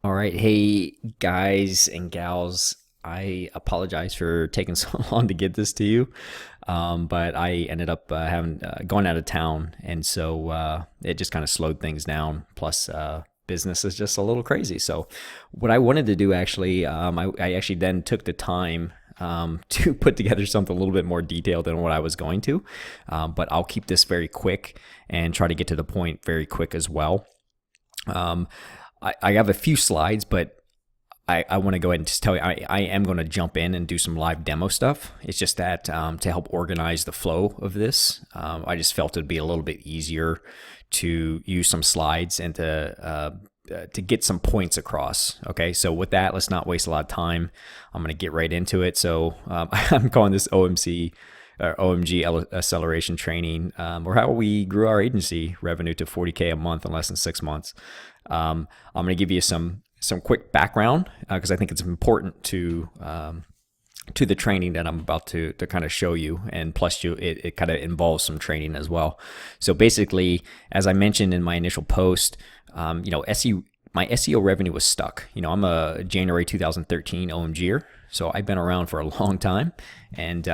All right. Hey, guys and gals. I apologize for taking so long to get this to you, but I ended up having going out of town, and so it just kind of slowed things down. Plus, business is just a little crazy. So, what I wanted to do actually, I actually then took the time to put together something a little bit more detailed than what I was going to, but I'll keep this very quick and try to get to the point very quick as well. Um, I have a few slides, but I want to go ahead and just tell you, I am going to jump in and do some live demo stuff. It's just that to help organize the flow of this, I just felt it'd be a little bit easier to use some slides and to get some points across. Okay, so with that, let's not waste a lot of time. I'm going to get right into it. So I'm calling this OMC or OMG acceleration training, or how we grew our agency revenue to 40K a month in less than 6 months. I'm going to give you some quick background because I think it's important to the training that I'm about to kind of show you, and plus it kind of involves some training as well. So basically, as I mentioned in my initial post, my SEO revenue was stuck. I'm a January 2013 OMGer, so I've been around for a long time, and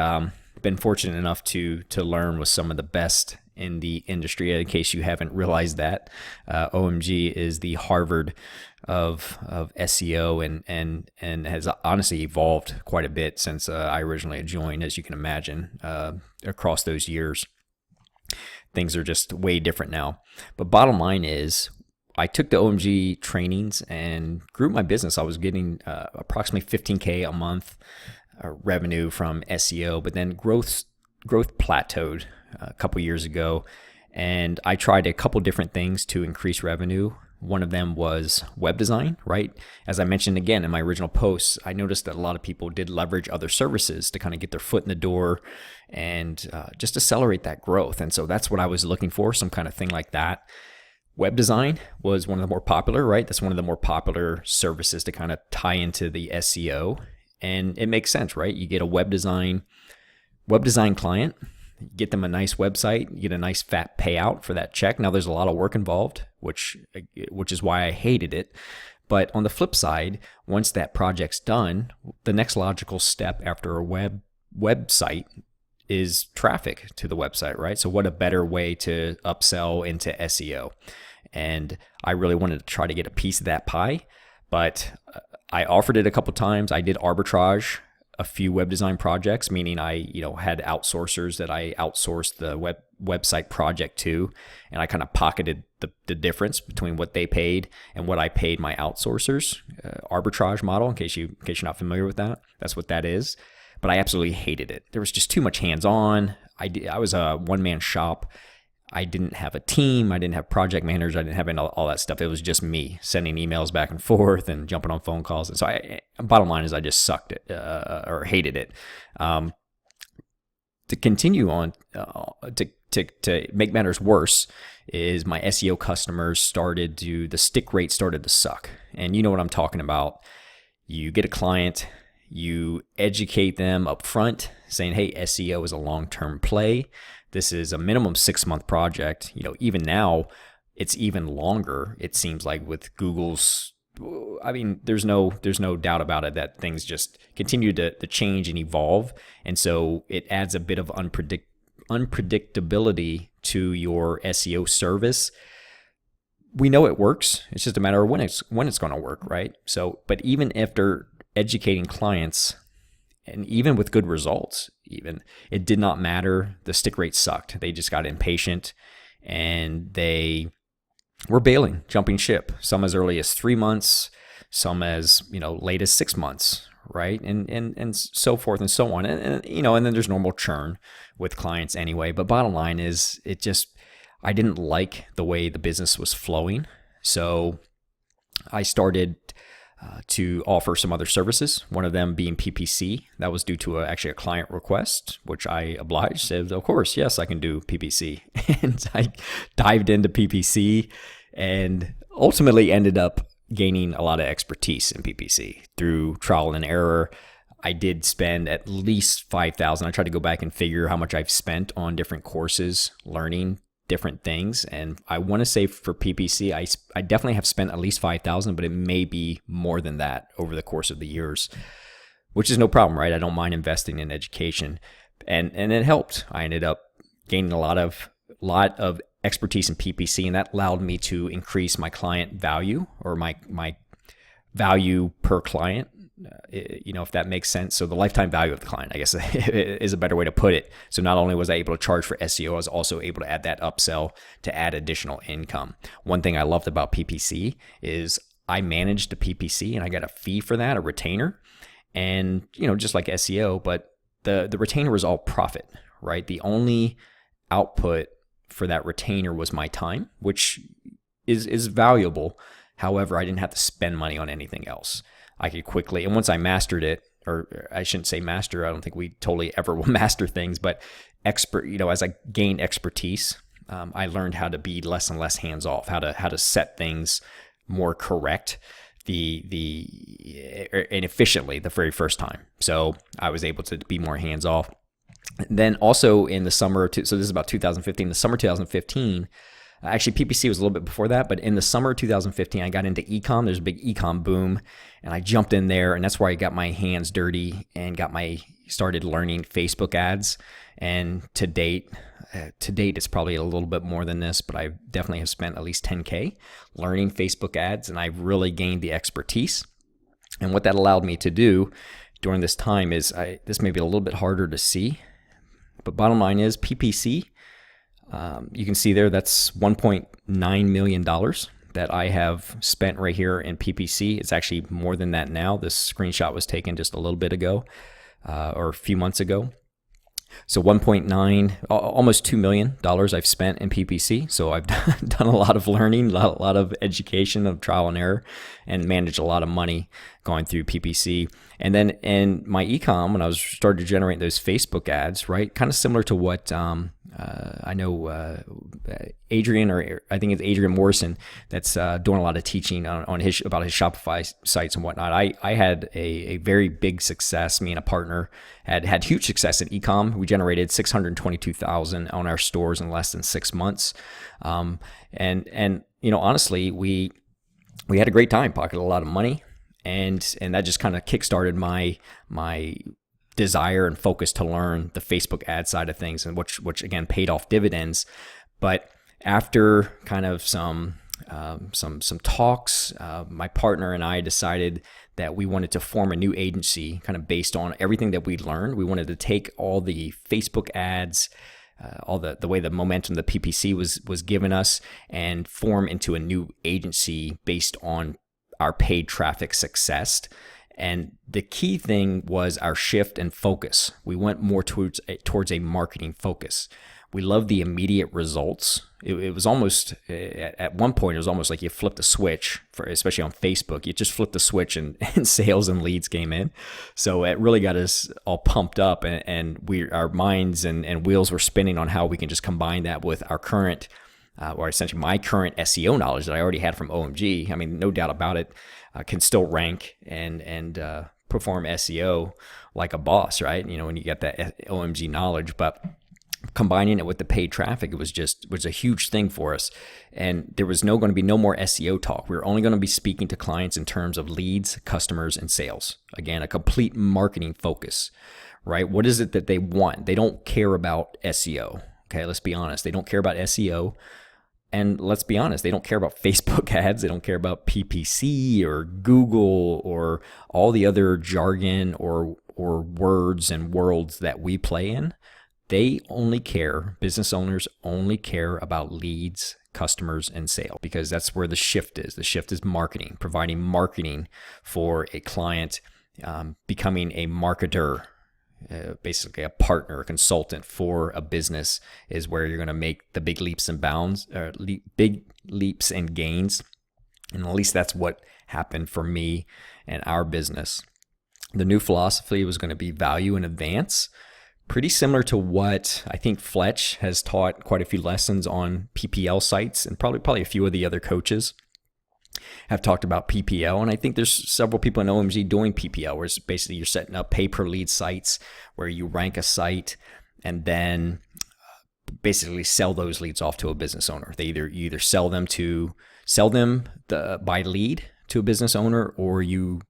been fortunate enough to learn with some of the best in the industry. In case you haven't realized that, OMG is the Harvard of SEO, and has honestly evolved quite a bit since I originally joined. As you can imagine, across those years, things are just way different now. But bottom line is, I took the OMG trainings and grew my business. I was getting approximately 15K a month revenue from SEO, but then growth plateaued a couple years ago, and I tried a couple different things to increase revenue. One of them was web design, right? As I mentioned again in my original posts, I noticed that a lot of people did leverage other services to kind of get their foot in the door and just accelerate that growth. And so that's what I was looking for, some kind of thing like that. Web design was one of the more popular, right? That's one of the more popular services to kind of tie into the SEO. And it makes sense, right? You get a web design client, get them a nice website, you get a nice fat payout for that check. Now there's a lot of work involved, which is why I hated it. But on the flip side, once that project's done, the next logical step after a website is traffic to the website, right? So what a better way to upsell into SEO. And I really wanted to try to get a piece of that pie, but I offered it a couple times. I did arbitrage a few web design projects, meaning I had outsourcers that I outsourced the website project to, and I kind of pocketed the difference between what they paid and what I paid my outsourcers. Arbitrage model, in case you're not familiar with that, that's what that is. But I absolutely hated it. There was just too much hands-on. I was a one-man shop. I didn't have a team. I didn't have project managers. I didn't have all that stuff. It was just me sending emails back and forth and jumping on phone calls. And so bottom line is I just sucked it or hated it. To continue on, to make matters worse, is my SEO customers the stick rate started to suck. And you know what I'm talking about. You get a client, you educate them up front saying, hey, SEO is a long-term play. This is a minimum 6-month project. Even now, it's even longer. It seems like with Google's, there's no doubt about it that things just continue to change and evolve. And so it adds a bit of unpredictability to your SEO service. We know it works. It's just a matter of when it's going to work, right? So, but even after educating clients, and even with good results, it did not matter. The stick rate sucked. They just got impatient and they were bailing, jumping ship. Some as early as 3 months, some as late as 6 months, right? And so forth and so on. And then there's normal churn with clients anyway. But bottom line is, I didn't like the way the business was flowing. So I started to offer some other services, one of them being PPC. That was due to actually a client request, which I obliged, said, of course, yes, I can do PPC. And I dived into PPC and ultimately ended up gaining a lot of expertise in PPC through trial and error. I did spend at least $5,000. I tried to go back and figure how much I've spent on different courses learning different things. And I want to say for PPC, I definitely have spent at least 5,000, but it may be more than that over the course of the years, which is no problem, right? I don't mind investing in education, and it helped. I ended up gaining a lot of expertise in PPC, and that allowed me to increase my client value, or my value per client, if that makes sense. So the lifetime value of the client, I guess, is a better way to put it. So not only was I able to charge for SEO, I was also able to add that upsell to add additional income. One thing I loved about PPC is I managed the PPC and I got a fee for that, a retainer. And, just like SEO, but the retainer was all profit, right? The only output for that retainer was my time, which is valuable. However, I didn't have to spend money on anything else. I could quickly, and once I mastered it, or I shouldn't say master, I don't think we totally ever will master things, but as I gained expertise, I learned how to be less and less hands off, how to set things more correct, and efficiently the very first time. So I was able to be more hands off. Then also in the summer, so this is about 2015, the summer 2015. Actually, PPC was a little bit before that, but in the summer of 2015, I got into ecom. There's a big ecom boom, and I jumped in there, and that's where I got my hands dirty and started learning Facebook ads. And to date, it's probably a little bit more than this, but I definitely have spent at least $10K learning Facebook ads, and I've really gained the expertise. And what that allowed me to do during this time is, this may be a little bit harder to see, but bottom line is PPC. You can see there, that's $1.9 million that I have spent right here in PPC. It's actually more than that now. This screenshot was taken just a little bit ago, or a few months ago. So 1.9, almost $2 million I've spent in PPC. So I've done a lot of learning, a lot of education, of trial and error, and managed a lot of money going through PPC. And then in my ecom, when I was started to generate those Facebook ads, right, kind of similar to what I know Adrian, or I think it's Adrian Morrison, that's doing a lot of teaching about his Shopify sites and whatnot. I had a very big success. Me and a partner had huge success in ecom. We generated $622,000 on our stores in less than 6 months. And honestly, we had a great time, pocketed a lot of money, and that just kind of kickstarted my desire and focus to learn the Facebook ad side of things, and which again paid off dividends. But after kind of some talks, my partner and I decided that we wanted to form a new agency, kind of based on everything that we learned. We wanted to take all the Facebook ads, all the way the momentum the PPC was given us, and form into a new agency based on our paid traffic success. And the key thing was our shift and focus. We went more towards a marketing focus. We love the immediate results. It was almost, at one point, it was almost like you flipped a switch, especially on Facebook. You just flipped the switch and sales and leads came in. So it really got us all pumped up, and our minds and wheels were spinning on how we can just combine that with our current, or essentially my current SEO knowledge that I already had from OMG. I mean, no doubt about it, can still rank and perform SEO like a boss, right? When you get that OMG knowledge, but combining it with the paid traffic, it was a huge thing for us. And there was going to be no more SEO talk. We were only going to be speaking to clients in terms of leads, customers, and sales. Again, a complete marketing focus, right? What is it that they want? They don't care about SEO. Okay, let's be honest. They don't care about SEO. And let's be honest, they don't care about Facebook ads. They don't care about PPC or Google or all the other jargon or words and worlds that we play in. Business owners only care about leads, customers, and sales, because that's where the shift is. The shift is marketing, providing marketing for a client, becoming a marketer, basically a partner, a consultant for a business, is where you're going to make the big leaps and bounds, or big leaps and gains. And at least that's what happened for me and our business. The new philosophy was going to be value in advance. Pretty similar to what I think Fletch has taught quite a few lessons on PPL sites, and probably a few of the other coaches have talked about PPL. And I think there's several people in OMG doing PPL, where it's basically you're setting up pay per lead sites where you rank a site, and then basically sell those leads off to a business owner. You either sell them by lead to a business owner, or you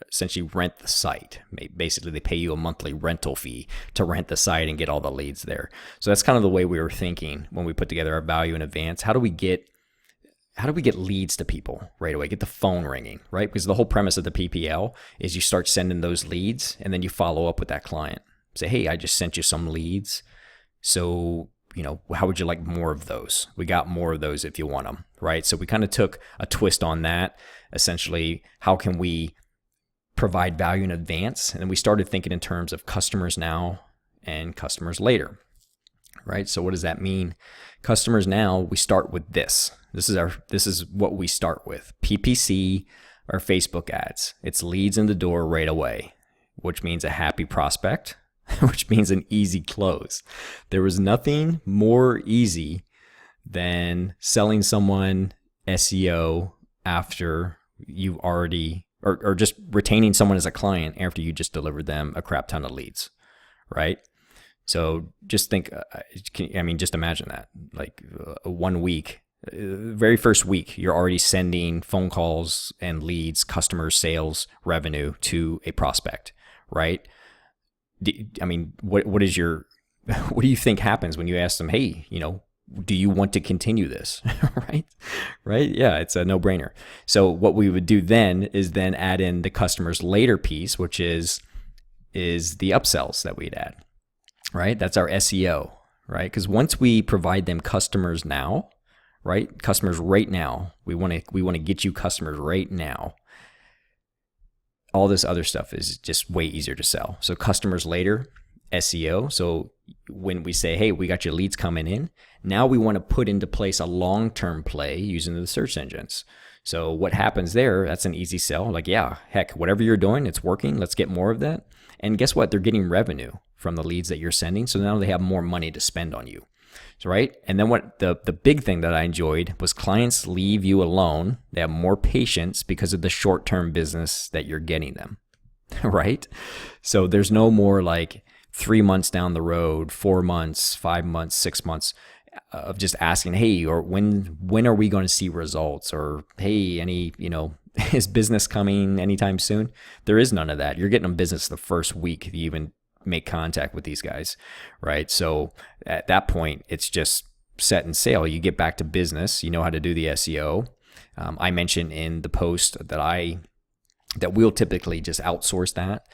essentially rent the site. Basically, they pay you a monthly rental fee to rent the site and get all the leads there. So that's kind of the way we were thinking when we put together our value in advance. How do we get leads to people right away? Get the phone ringing, right? Because the whole premise of the PPL is you start sending those leads and then you follow up with that client. Say, hey, I just sent you some leads. So, how would you like more of those? We got more of those if you want them, right? So we kind of took a twist on that. Essentially, how can we provide value in advance? And then we started thinking in terms of customers now and customers later, right? So what does that mean? Customers now, we start with this. This is what we start with. PPC or Facebook ads. It's leads in the door right away, which means a happy prospect, which means an easy close. There was nothing more easy than selling someone SEO after you've already, or just retaining someone as a client after you just delivered them a crap ton of leads, right? So just just imagine that, like 1 week, very first week, you're already sending phone calls and leads, customers, sales, revenue to a prospect, right? What do you think happens when you ask them, hey, do you want to continue this? Right? Yeah, it's a no-brainer. So what we would do then is add in the customers later piece, which is the upsells that we'd add, right? That's our SEO, right? Because once we provide them customers now, right? Customers right now, we want to get you customers right now. All this other stuff is just way easier to sell. So customers later, SEO. So when we say, hey, we got your leads coming in, now we want to put into place a long-term play using the search engines. So what happens there, that's an easy sell. Like, yeah, heck, whatever you're doing, it's working. Let's get more of that. And guess what? They're getting revenue from the leads that you're sending. So now they have more money to spend on you. So, right? And then what the big thing that I enjoyed was clients leave you alone. They have more patience because of the short-term business that you're getting them, right? So there's no more like 3 months down the road, 4 months, 5 months, 6 months of just asking, hey, or when are we going to see results? Or, hey, is business coming anytime soon? There is none of that. You're getting them business the first week you even make contact with these guys, right? So at that point, it's just set and sail. You get back to business. You know how to do the SEO. I mentioned in the post that we'll typically just outsource that.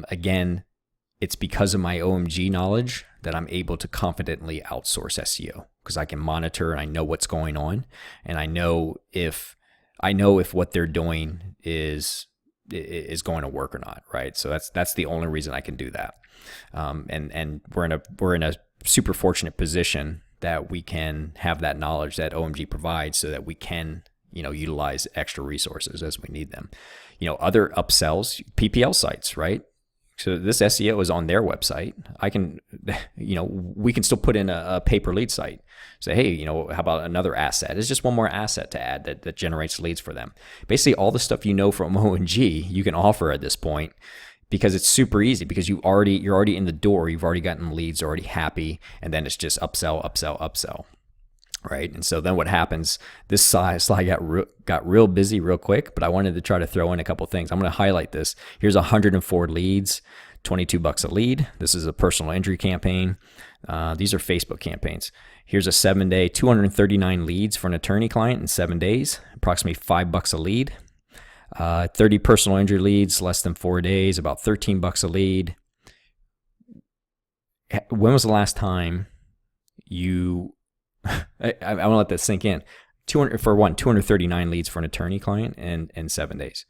Again, it's because of my OMG knowledge that I'm able to confidently outsource SEO, because I can monitor and I know what's going on, and I know if what they're doing is going to work or not, right? So that's the only reason I can do that. And we're in a super fortunate position that we can have that knowledge that OMG provides, so that we can utilize extra resources as we need them. Other upsells, PPL sites, right? So this SEO is on their website. We can still put in a pay-per-lead site. Say, hey, how about another asset? It's just one more asset to add that generates leads for them. Basically, all the stuff from OMG you can offer at this point, because it's super easy, because you're already in the door. You've already gotten leads, already happy, and then it's just upsell, upsell, upsell. Right. And so then what happens, this slide got real busy real quick, but I wanted to try to throw in a couple things. I'm going to highlight this. Here's 104 leads, $22 a lead. This is a personal injury campaign. These are Facebook campaigns. Here's a 7-day, 239 leads for an attorney client in 7 days, approximately $5 a lead. 30 personal injury leads, less than 4 days, about $13 a lead. When was the last time you... I want to let that sink in. 239 leads for an attorney client in 7 days.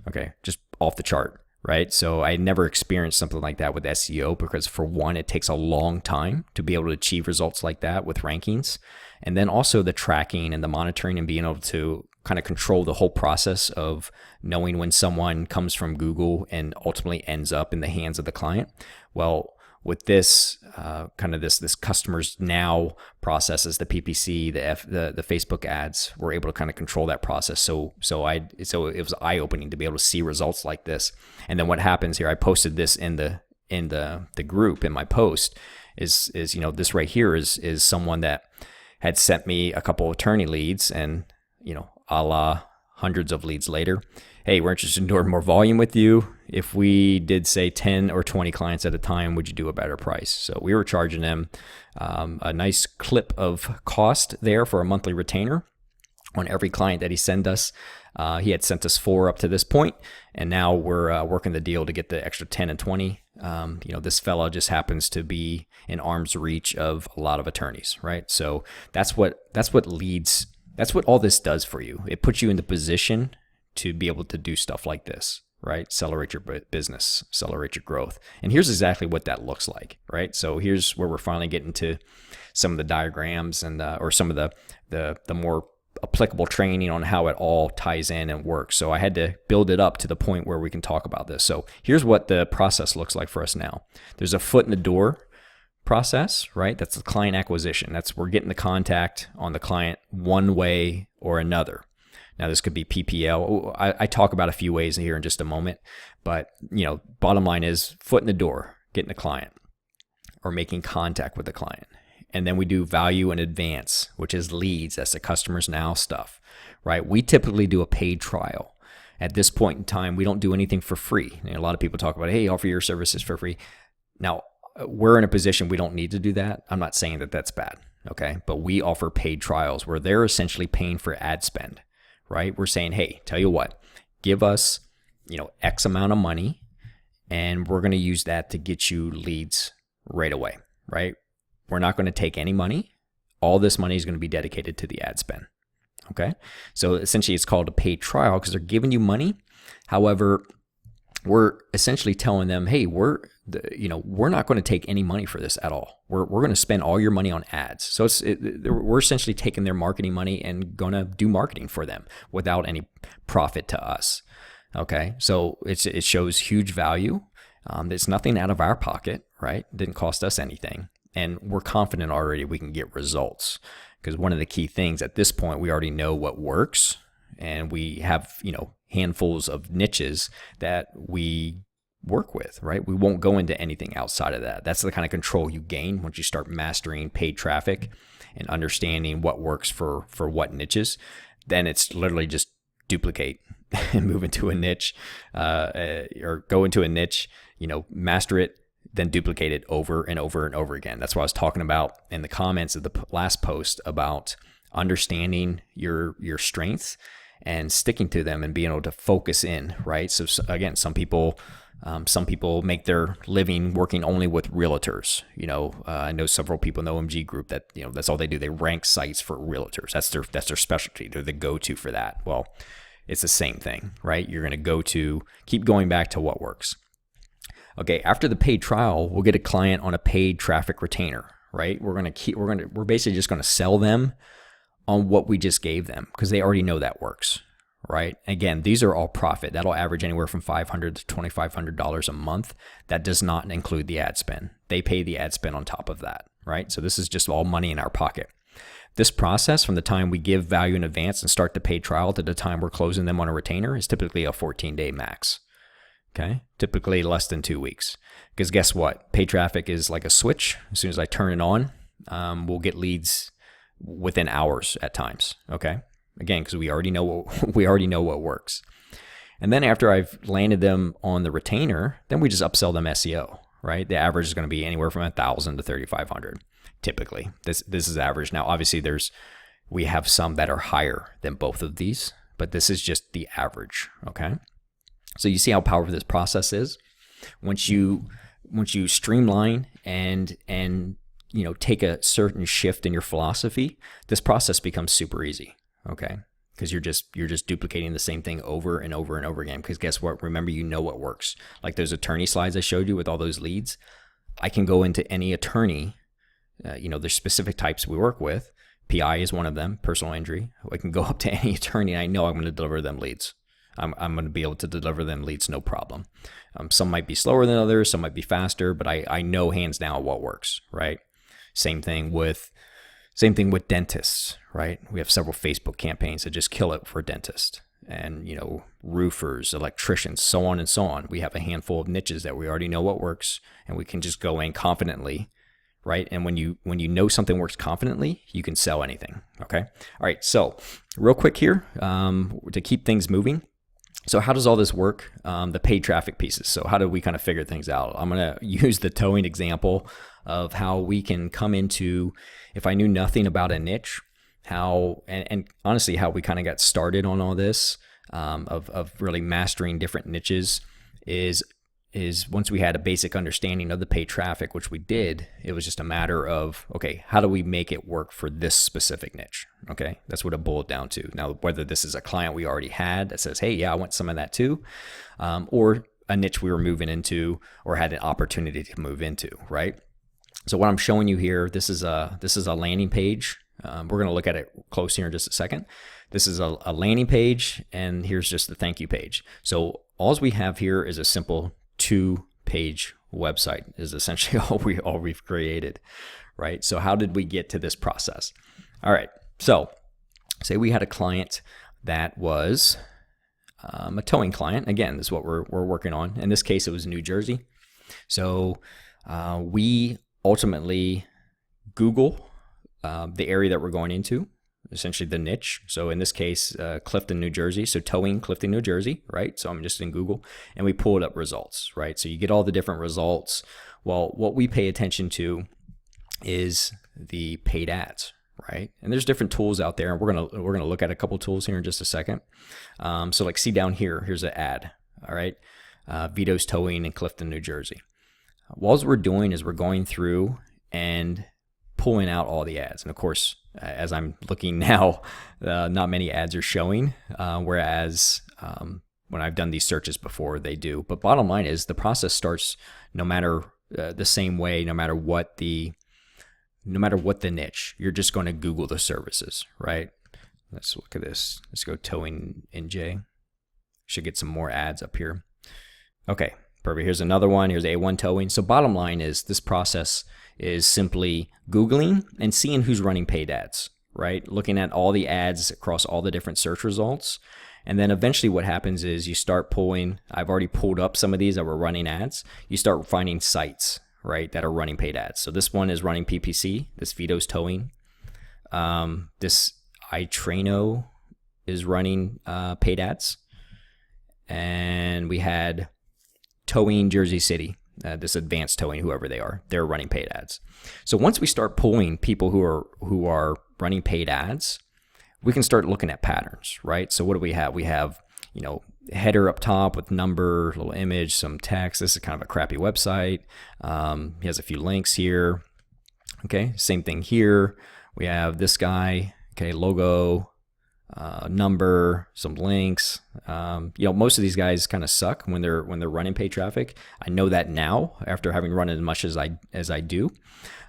Okay, just off the chart, right? So I never experienced something like that with SEO, because for one, it takes a long time to be able to achieve results like that with rankings. And then also the tracking and the monitoring and being able to kind of control the whole process of knowing when someone comes from Google and ultimately ends up in the hands of the client. Well, with this this customers now processes, the PPC, the Facebook ads, we're able to kind of control that process. So it was eye opening to be able to see results like this. And then what happens here? I posted this in the group in my post. is this right here is someone that had sent me a couple of attorney leads, and a la hundreds of leads later, hey, we're interested in doing more volume with you. If we did say 10 or 20 clients at a time, would you do a better price? So we were charging them a nice clip of cost there for a monthly retainer on every client that he sent us. He had sent us 4 up to this point, and now we're working the deal to get the extra 10 and 20. This fella just happens to be in arm's reach of a lot of attorneys, right? So that's what all this does for you. It puts you in the position to be able to do stuff like this, right? Accelerate your business, accelerate your growth. And here's exactly what that looks like, right? So here's where we're finally getting to some of the diagrams and or some of the more applicable training on how it all ties in and works. So I had to build it up to the point where we can talk about this. So here's what the process looks like for us now. There's a foot in the door process, right? That's the client acquisition. We're getting the contact on the client one way or another. Now this could be PPL. I talk about a few ways here in just a moment, but bottom line is foot in the door, getting the client or making contact with the client. And then we do value in advance, which is leads. That's the customers now stuff, right? We typically do a paid trial. At this point in time, we don't do anything for free. A lot of people talk about, hey, offer your services for free. Now, we're in a position we don't need to do that. I'm not saying that that's bad, okay? But we offer paid trials where they're essentially paying for ad spend, right? We're saying, hey, tell you what, give us, X amount of money, and we're going to use that to get you leads right away, right? We're not going to take any money. All this money is going to be dedicated to the ad spend. Okay. So essentially it's called a paid trial because they're giving you money. However, we're essentially telling them, hey, we're not going to take any money for this at all. We're going to spend all your money on ads. So we're essentially taking their marketing money and going to do marketing for them without any profit to us. Okay. So it shows huge value. It's nothing out of our pocket, right? It didn't cost us anything. And we're confident already we can get results, because one of the key things at this point, we already know what works, and we have, handfuls of niches that we work with, right? We won't go into anything outside of that. That's the kind of control you gain once you start mastering paid traffic and understanding what works for what niches. Then it's literally just duplicate and move into a niche, or go into a niche, master it, then duplicate it over and over and over again. That's what I was talking about in the comments of the last post about understanding your strengths and sticking to them and being able to focus in, right? So again, some people make their living working only with realtors. I know several people in the OMG group that, that's all they do. They rank sites for realtors. That's their specialty. They're the go-to for that. Well, it's the same thing, right? You're going to keep going back to what works. Okay, after the paid trial, we'll get a client on a paid traffic retainer, right? We're basically just going to sell them on what we just gave them because they already know that works, right? Again, these are all profit. That'll average anywhere from $500 to $2,500 a month. That does not include the ad spend. They pay the ad spend on top of that, right? So this is just all money in our pocket. This process from the time we give value in advance and start the paid trial to the time we're closing them on a retainer is typically a 14-day max. Okay, typically less than 2 weeks. Because guess what? Paid traffic is like a switch. As soon as I turn it on, we'll get leads within hours at times. Okay, again, because we already know what works. And then after I've landed them on the retainer, then we just upsell them SEO. Right, the average is going to be anywhere from 1,000 to 3,500. Typically, this is average. Now, obviously, we have some that are higher than both of these, but this is just the average. Okay. So you see how powerful this process is. Once you streamline and take a certain shift in your philosophy, this process becomes super easy. Okay, because you're just duplicating the same thing over and over and over again. Because guess what? Remember, what works. Like those attorney slides I showed you with all those leads, I can go into any attorney. There's specific types we work with. PI is one of them, personal injury. I can go up to any attorney. And I know I'm going to deliver them leads. I'm going to be able to deliver them leads, no problem. Some might be slower than others, some might be faster, but I know hands down what works, right? Same thing with dentists, right? We have several Facebook campaigns that just kill it for dentists, and roofers, electricians, so on and so on. We have a handful of niches that we already know what works, and we can just go in confidently, right? And when you know something works confidently, you can sell anything. Okay. All right. So real quick here, to keep things moving. So how does all this work? The paid traffic pieces. So how do we kind of figure things out? I'm going to use the towing example of how we can come into, if I knew nothing about a niche, how, and honestly, how we kind of got started on all this, of really mastering different niches is once we had a basic understanding of the paid traffic, which we did, it was just a matter of, okay, how do we make it work for this specific niche? Okay, that's what it boiled down to. Now, whether this is a client we already had that says, hey, yeah, I want some of that too, or a niche we were moving into or had an opportunity to move into, right? So what I'm showing you here, this is a landing page. We're going to look at it close here in just a second. This is a landing page, and here's just the thank you page. So all we have here is a simple 2-page website is essentially all we've created, right? So how did we get to this process? All right. So say we had a client that was a towing client. Again, this is what we're working on. In this case, it was New Jersey. So we ultimately Google the area that we're going into, essentially the niche. So in this case, Clifton, New Jersey. So towing Clifton, New Jersey, right? So I'm just in Google and we pulled up results, right? So you get all the different results. Well, what we pay attention to is the paid ads, right? And there's different tools out there, and we're gonna look at a couple tools here in just a second. So like see down here, here's an ad, all right? Vito's Towing in Clifton, New Jersey. What we're doing is we're going through and pulling out all the ads. And of course, as I'm looking now, not many ads are showing, whereas when I've done these searches before, they do. But bottom line is the process starts no matter the same way, no matter what the niche. You're just going to Google the services, right? Let's look at this. Let's go towing NJ. Should get some more ads up here. Okay, perfect. Here's another one. Here's A1 Towing. So bottom line is this process is simply Googling and seeing who's running paid ads, right? Looking at all the ads across all the different search results. And then eventually what happens is you start pulling, I've already pulled up some of these that were running ads. You start finding sites, right, that are running paid ads. So this one is running PPC, this Vito's Towing. This iTraino is running paid ads. And we had Towing Jersey City. This Advanced Towing, whoever they are, they're running paid ads. So once we start pulling people who are running paid ads, we can start looking at patterns, right? So what do we have? We have, header up top with number, little image, some text. This is kind of a crappy website. He has a few links here. Okay, same thing here. We have this guy. Okay, logo, number, some links. Most of these guys kind of suck when they're running paid traffic. I know that now after having run as much as I do.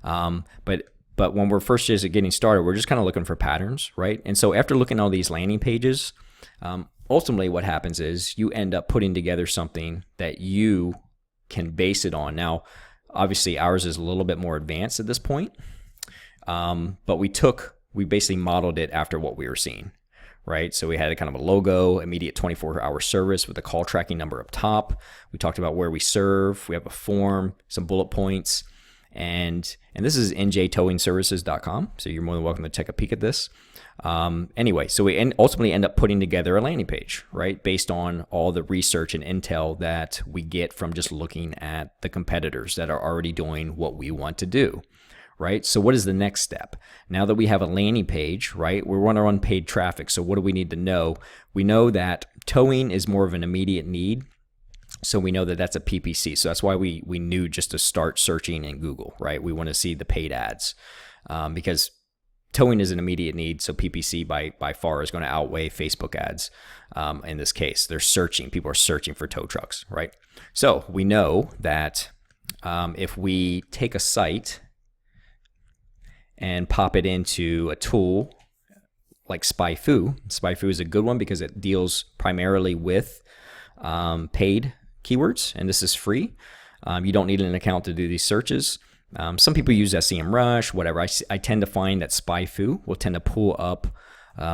But when we're first just getting started, we're just kind of looking for patterns, right? And so after looking at all these landing pages, ultimately what happens is you end up putting together something that you can base it on. Now, obviously ours is a little bit more advanced at this point, but we basically modeled it after what we were seeing. Right. So we had a kind of a logo, immediate 24-hour service with a call tracking number up top. We talked about where we serve. We have a form, some bullet points, and this is njtowingservices.com. So you're more than welcome to take a peek at this. Anyway, so we ultimately end up putting together a landing page, right? Based on all the research and intel that we get from just looking at the competitors that are already doing what we want to do. Right? So what is the next step? Now that we have a landing page, right, we want to run paid traffic. So what do we need to know? We know that towing is more of an immediate need. So we know that that's a PPC. So that's why we knew just to start searching in Google, right? We want to see the paid ads because towing is an immediate need. So PPC by far is going to outweigh Facebook ads. In this case, people are searching for tow trucks, right? So we know that if we take a site and pop it into a tool like SpyFu. SpyFu is a good one because it deals primarily with paid keywords, and this is free. You don't need an account to do these searches. Some people use SEMrush, whatever. I tend to find that SpyFu will tend to pull up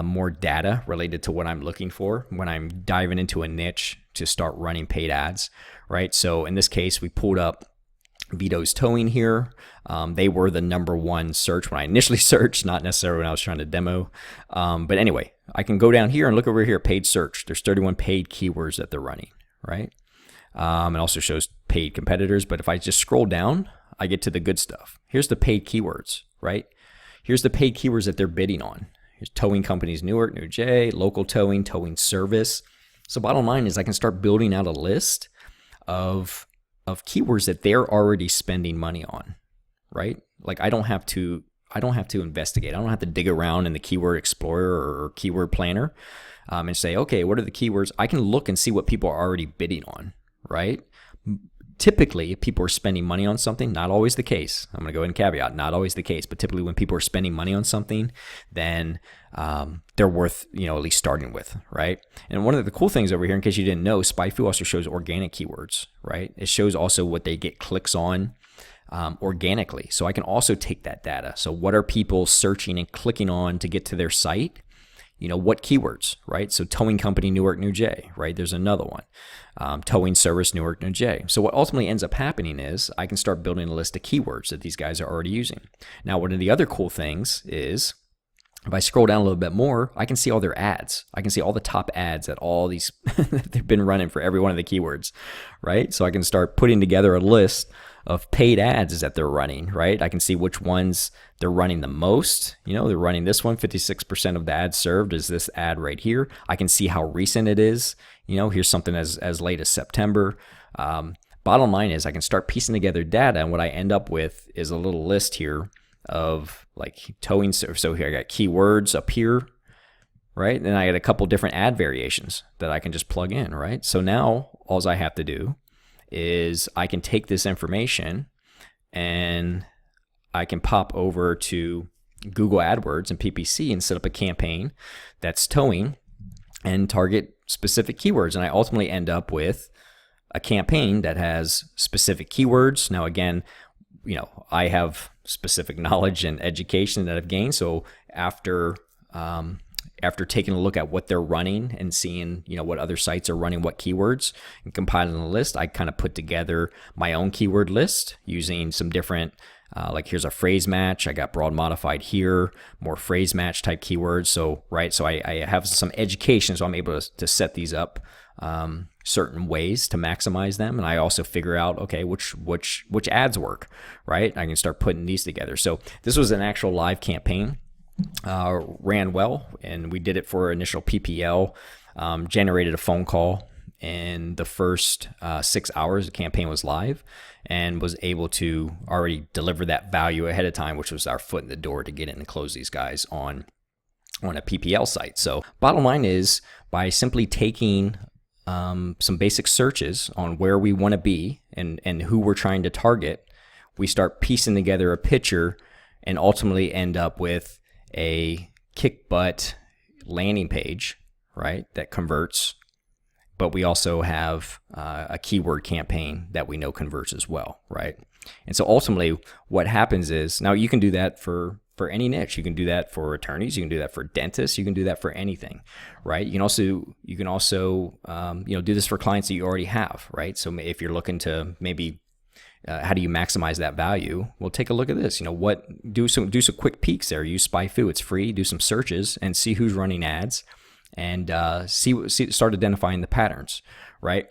more data related to what I'm looking for when I'm diving into a niche to start running paid ads, right? So in this case, we pulled up Vito's Towing here. They were the number one search when I initially searched, not necessarily when I was trying to demo. But anyway, I can go down here and look over here, paid search. There's 31 paid keywords that they're running, right? It also shows paid competitors. But if I just scroll down, I get to the good stuff. Here's the paid keywords, right? Here's the paid keywords that they're bidding on. Here's towing companies, Newark, New Jay, local towing, towing service. So bottom line is I can start building out a list of keywords that they're already spending money on, right? Like I don't have to investigate. I don't have to dig around in the Keyword Explorer or Keyword Planner and say, okay, what are the keywords? I can look and see what people are already bidding on, right? Typically, if people are spending money on something, not always the case. I'm going to go ahead and caveat, not always the case, but typically when people are spending money on something, then they're worth, at least starting with, right? And one of the cool things over here, in case you didn't know, SpyFu also shows organic keywords, right? It shows also what they get clicks on organically. So I can also take that data. So what are people searching and clicking on to get to their site? What keywords, right? So towing company, Newark, New Jay, right? There's another one. Towing service, Newark, New Jay. So what ultimately ends up happening is I can start building a list of keywords that these guys are already using. Now, one of the other cool things is if I scroll down a little bit more, I can see all their ads. I can see all the top ads that all these they've been running for every one of the keywords, right? So I can start putting together a list of paid ads that they're running, right? I can see which ones they're running the most. They're running this one, 56% of the ads served is this ad right here. I can see how recent it is. Here's something as late as September. Bottom line is I can start piecing together data, and what I end up with is a little list here of like towing. So here I got keywords up here, right? Then I got a couple different ad variations that I can just plug in, right? So now all I have to do is I can take this information and I can pop over to Google AdWords and PPC and set up a campaign that's towing and target specific keywords. And I ultimately end up with a campaign that has specific keywords. Now, again, I have specific knowledge and education that I've gained. So after taking a look at what they're running and seeing, what other sites are running, what keywords, and compiling a list, I kind of put together my own keyword list using some different, like here's a phrase match. I got broad modified here, more phrase match type keywords. So, right. So I have some education, so I'm able to set these up certain ways to maximize them. And I also figure out, okay, which ads work, right? I can start putting these together. So this was an actual live campaign. Ran well, and we did it for initial PPL, generated a phone call in the first 6 hours. The campaign was live and was able to already deliver that value ahead of time, which was our foot in the door to get in and close these guys on a PPL site. So bottom line is by simply taking some basic searches on where we want to be and who we're trying to target, we start piecing together a picture and ultimately end up with a kick butt landing page, right, that converts, but we also have a keyword campaign that we know converts as well, right? And so ultimately what happens is, now you can do that for any niche. You can do that for attorneys, you can do that for dentists, you can do that for anything, right? You can also do this for clients that you already have, right? So if you're looking to maybe how do you maximize that value? Well, take a look at this. Do some quick peeks there. Use SpyFu. It's free. Do some searches and see who's running ads, and start identifying the patterns, right?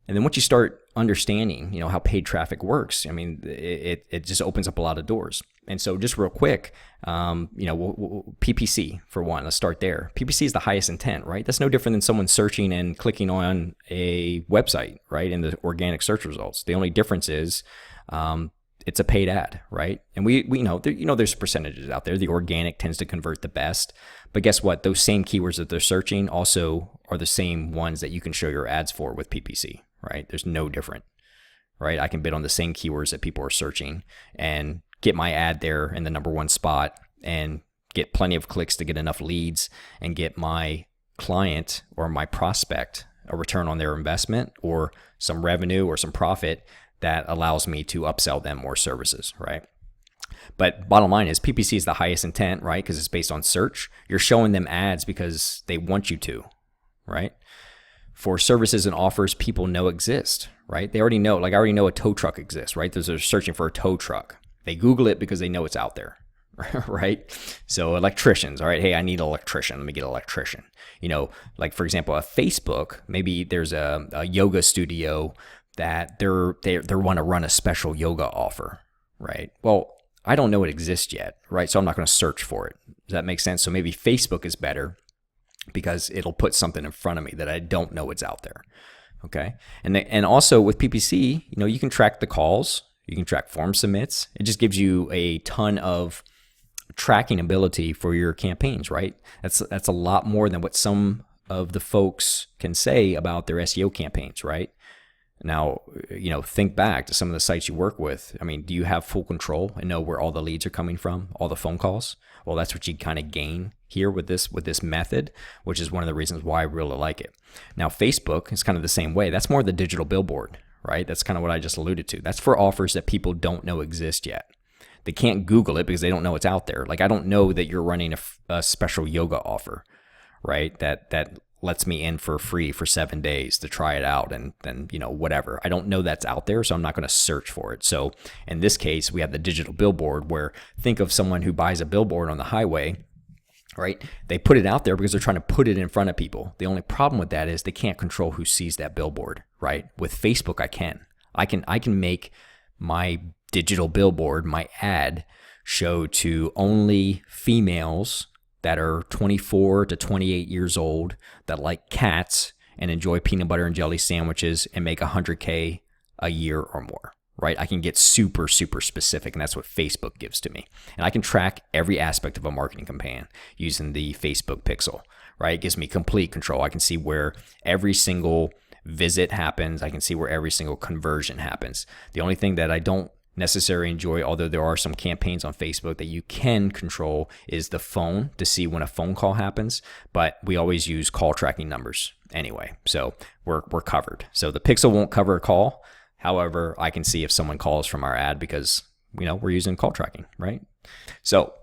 And then once you start understanding, how paid traffic works, I mean, it just opens up a lot of doors. And so just real quick, PPC for one, let's start there. PPC is the highest intent, right? That's no different than someone searching and clicking on a website, right? In the organic search results. The only difference is, it's a paid ad, right? And we know, there's percentages out there. The organic tends to convert the best, but guess what? Those same keywords that they're searching also are the same ones that you can show your ads for with PPC, right? There's no different, right? I can bid on the same keywords that people are searching and get my ad there in the number one spot and get plenty of clicks to get enough leads and get my client or my prospect a return on their investment or some revenue or some profit that allows me to upsell them more services, right? But bottom line is PPC is the highest intent, right? Because it's based on search. You're showing them ads because they want you to, right? For services and offers people know exist, right? They already know, like I already know a tow truck exists, right? They're searching for a tow truck. They Google it because they know it's out there, right? So electricians, all right, hey, I need an electrician. Let me get an electrician. Like for example, a Facebook, maybe there's a yoga studio that they want to run a special yoga offer, right? Well, I don't know it exists yet, right? So I'm not going to search for it. Does that make sense? So maybe Facebook is better because it'll put something in front of me that I don't know it's out there. Okay. And also with PPC, you can track the calls, you can track form submits. It just gives you a ton of tracking ability for your campaigns, right? That's a lot more than what some of the folks can say about their SEO campaigns, right? Now, think back to some of the sites you work with. I mean, do you have full control and know where all the leads are coming from, all the phone calls? Well, that's what you kind of gain here with this method, which is one of the reasons why I really like it. Now, Facebook is kind of the same way. That's more the digital billboard, right? That's kind of what I just alluded to. That's for offers that people don't know exist yet. They can't Google it because they don't know it's out there. Like, I don't know that you're running a special yoga offer, right? That lets me in for free for 7 days to try it out and then, whatever. I don't know that's out there, so I'm not going to search for it. So in this case, we have the digital billboard where think of someone who buys a billboard on the highway, right? They put it out there because they're trying to put it in front of people. The only problem with that is they can't control who sees that billboard, right? With Facebook, I can. I can make my digital billboard, my ad, show to only females that are 24 to 28 years old that like cats and enjoy peanut butter and jelly sandwiches and make $100K a year or more, right? I can get super, super specific, and that's what Facebook gives to me. And I can track every aspect of a marketing campaign using the Facebook Pixel, right? It gives me complete control. I can see where every single visit happens. I can see where every single conversion happens. The only thing that I don't necessarily enjoy, although there are some campaigns on Facebook that you can control, is the phone to see when a phone call happens. But we always use call tracking numbers anyway, so we're covered. So the Pixel won't cover a call. However, I can see if someone calls from our ad because we're using call tracking, right? So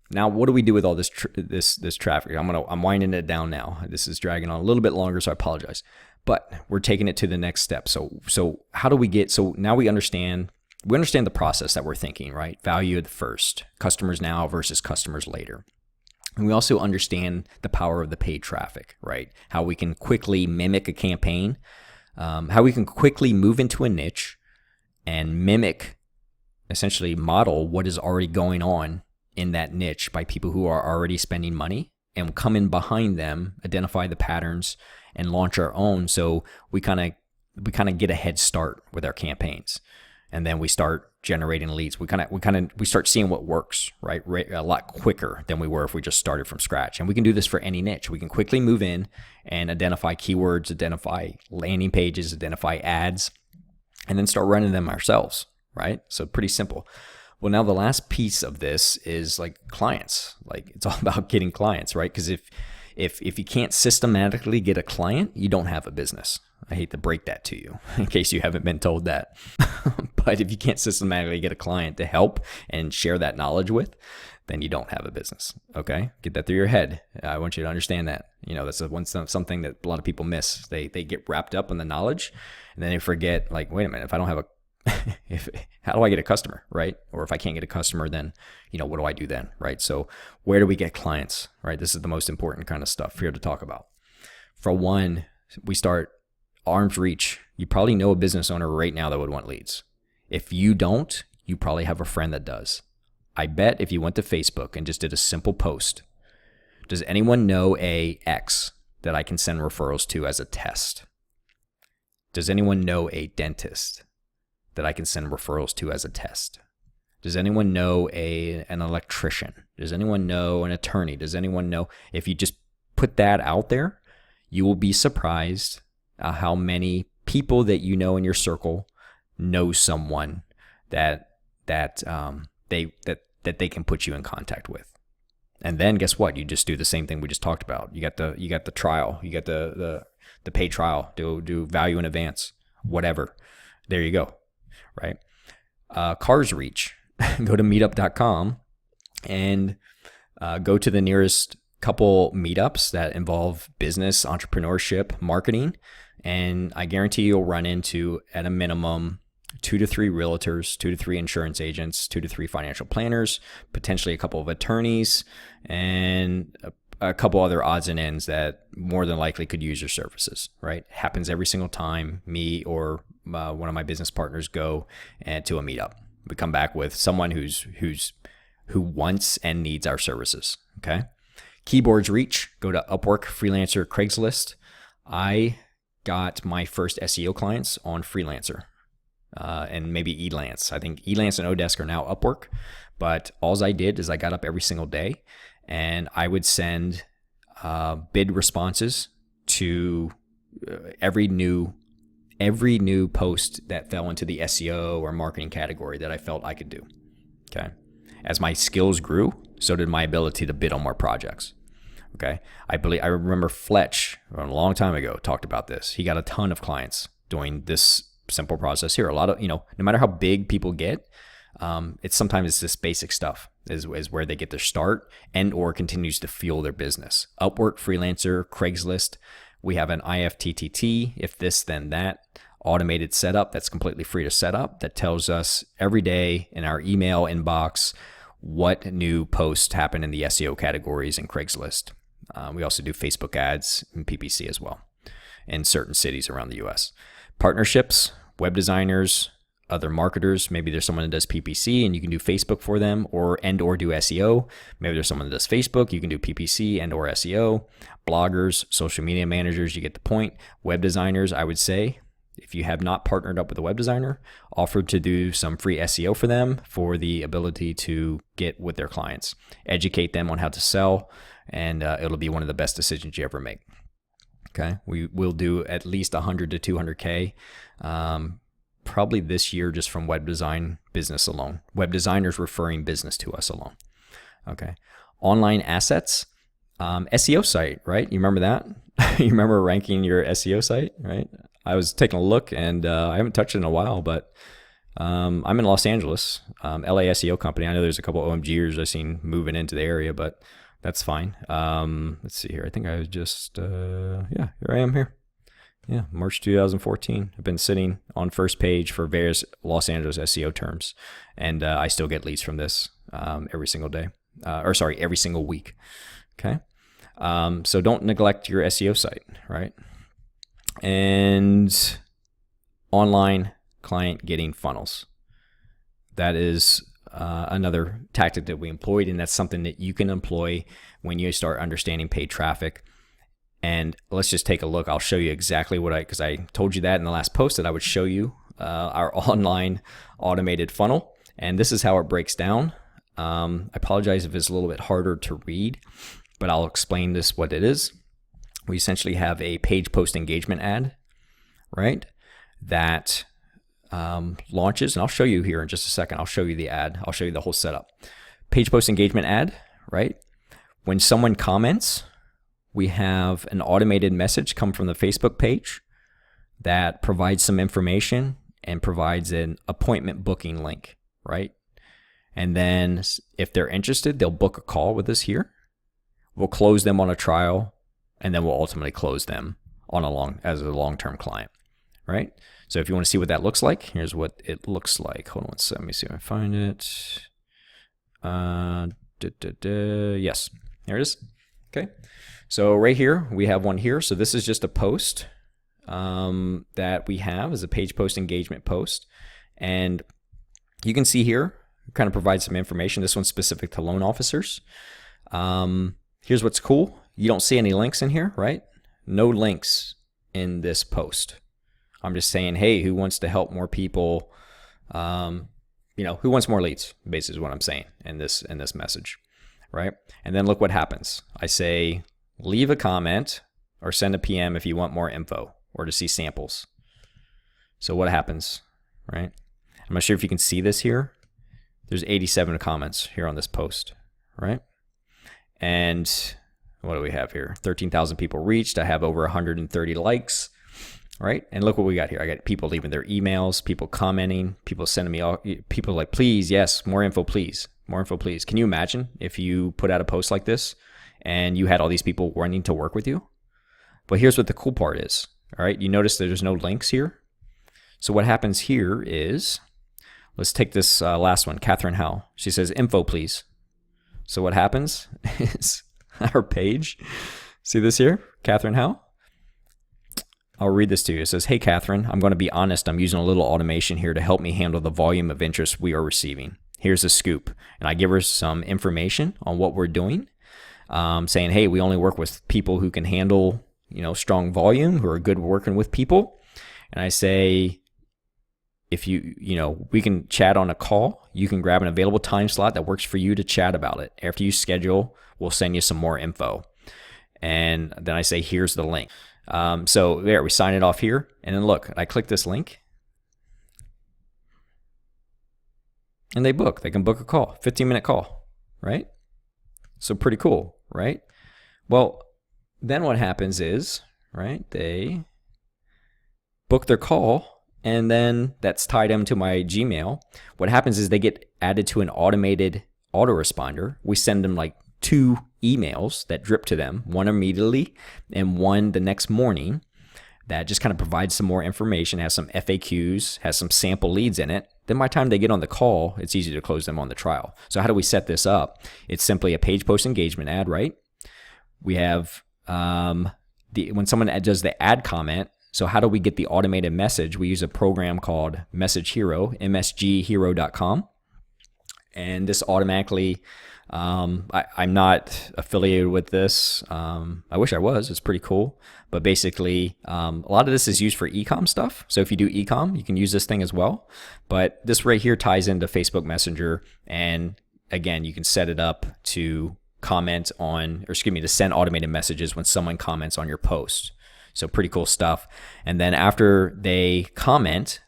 now what do we do with all this traffic? I'm winding it down now. This is dragging on a little bit longer, so I apologize. But we're taking it to the next step. So how do we get? So now we understand the process that we're thinking, right? Value at first, customers now versus customers later. And we also understand the power of the paid traffic, right? How we can quickly mimic a campaign, how we can quickly move into a niche and mimic, essentially model what is already going on in that niche by people who are already spending money, and come in behind them, identify the patterns, and launch our own. So we kind of get a head start with our campaigns. And then we start generating leads. We start seeing what works, right? A lot quicker than we were if we just started from scratch. And we can do this for any niche. We can quickly move in and identify keywords, identify landing pages, identify ads, and then start running them ourselves, right? So pretty simple. Well, now the last piece of this is like clients. Like, it's all about getting clients, right? Because if you can't systematically get a client, you don't have a business. I hate to break that to you in case you haven't been told that. But if you can't systematically get a client to help and share that knowledge with, then you don't have a business. Okay? Get that through your head. I want you to understand that. That's something that a lot of people miss. They get wrapped up in the knowledge, and then they forget, like, wait a minute, if I don't have how do I get a customer, right? Or if I can't get a customer, then, what do I do then, right? So where do we get clients, right? This is the most important kind of stuff here to talk about. For one, we start arm's reach. You probably know a business owner right now that would want leads. If you don't, you probably have a friend that does. I bet if you went to Facebook and just did a simple post, does anyone know a X that I can send referrals to as a test? Does anyone know a dentist that I can send referrals to as a test? Does anyone know an electrician? Does anyone know an attorney? Does anyone know? If you just put that out there, you will be surprised how many people that you know in your circle know someone that they can put you in contact with. And then guess what? You just do the same thing we just talked about. You got the trial, you got the paid trial, do value in advance, whatever. There you go. Right? Cars reach. Go to meetup.com and go to the nearest couple meetups that involve business, entrepreneurship, marketing, And I guarantee you'll run into, at a minimum, 2 to 3 realtors, 2 to 3 insurance agents, 2 to 3 financial planners, potentially a couple of attorneys, and a couple other odds and ends that more than likely could use your services, right? Happens every single time me or one of my business partners go to a meetup. We come back with someone who wants and needs our services, okay? Keyboards reach, go to Upwork, Freelancer, Craigslist. I got my first SEO clients on Freelancer and maybe Elance. I think Elance and Odesk are now Upwork, but all I did is I got up every single day and I would send bid responses to every new post that fell into the SEO or marketing category that I felt I could do. Okay. As my skills grew, so did my ability to bid on more projects. Okay. I remember Fletch a long time ago talked about this. He got a ton of clients doing this simple process here. A lot of, no matter how big people get, it's this basic stuff is where they get their start and or continues to fuel their business. Upwork, Freelancer, Craigslist. We have an IFTTT, if this, then that, automated setup that's completely free to set up that tells us every day in our email inbox what new posts happen in the SEO categories in Craigslist. We also do Facebook ads and PPC as well in certain cities around the US. Partnerships, web designers, other marketers. Maybe there's someone that does PPC and you can do Facebook for them or do SEO. Maybe there's someone that does Facebook, you can do PPC and or SEO. Bloggers, social media managers, you get the point. Web designers, I would say, if you have not partnered up with a web designer, offer to do some free SEO for them for the ability to get with their clients. Educate them on how to sell, and it'll be one of the best decisions you ever make. Okay, we will do at least 100 to 200K probably this year just from web design business alone. Web designers referring business to us alone. Okay, online assets, SEO site, right? You remember that? You remember ranking your SEO site, right? I was taking a look and I haven't touched it in a while, but I'm in Los Angeles, LA SEO company. I know there's a couple OMGers I've seen moving into the area, but that's fine. Let's see here. I think I was just, here I am here. Yeah, March 2014. I've been sitting on first page for various Los Angeles SEO terms, and I still get leads from this every single day, every single week. Okay. So don't neglect your SEO site, right? And online client getting funnels. That is another tactic that we employed, and that's something that you can employ when you start understanding paid traffic. And let's just take a look. I'll show you exactly because I told you that in the last post that I would show you our online automated funnel. And this is how it breaks down. I apologize if it's a little bit harder to read, but I'll explain what it is. We essentially have a page post engagement ad, right? That launches, and I'll show you here in just a second. I'll show you the ad. I'll show you the whole setup. Page post engagement ad, right? When someone comments, we have an automated message come from the Facebook page that provides some information and provides an appointment booking link, right? And then if they're interested, they'll book a call with us here. We'll close them on a trial, and then we'll ultimately close them as a long-term client, right? So if you want to see what that looks like, here's what it looks like. Hold on, let me see if I find it. Yes, there it is. Okay, so right here, we have one here. So this is just a post that we have as a page post engagement post. And you can see here, kind of provides some information. This one's specific to loan officers. Here's what's cool. You don't see any links in here, right? No links in this post. I'm just saying, hey, who wants to help more people? Who wants more leads? Basically is what I'm saying in this message, right? And then look what happens. I say, leave a comment or send a PM if you want more info or to see samples. So what happens, right? I'm not sure if you can see this here. There's 87 comments here on this post, right? And what do we have here? 13,000 people reached. I have over 130 likes, right? And look what we got here. I got people leaving their emails, people commenting, people sending me, people like, please, yes, more info, please. More info, please. Can you imagine if you put out a post like this and you had all these people wanting to work with you? But here's what the cool part is. All right, you notice that there's no links here. So what happens here is, let's take this last one, Catherine Howe. She says, info, please. So what happens is our page, see this here, Catherine Howe? I'll read this to you. It says, hey, Catherine, I'm going to be honest. I'm using a little automation here to help me handle the volume of interest we are receiving. Here's a scoop. And I give her some information on what we're doing, saying, hey, we only work with people who can handle, strong volume, who are good working with people. And I say, if we can chat on a call. You can grab an available time slot that works for you to chat about it. After you schedule, we'll send you some more info. And then I say, here's the link. So there, we sign it off here. And then look, I click this link. And they can book a call, 15-minute call, right? So pretty cool, right? Well, then what happens is, right, they book their call, and then that's tied into my Gmail. What happens is they get added to an automated autoresponder. We send them like 2 emails that drip to them, one immediately and one the next morning, that just kind of provides some more information, has some FAQs, has some sample leads in it. Then by the time they get on the call, it's easy to close them on the trial. So how do we set this up? It's simply a page post engagement ad, right? We have when someone does the ad comment. So how do we get the automated message? We use a program called Message Hero, msghero.com. And this automatically, I'm not affiliated with this. I wish I was. It's pretty cool. But basically, a lot of this is used for e-com stuff. So if you do e-com, you can use this thing as well. But this right here ties into Facebook Messenger. And again, you can set it up to to send automated messages when someone comments on your post. So pretty cool stuff. And then after they comment,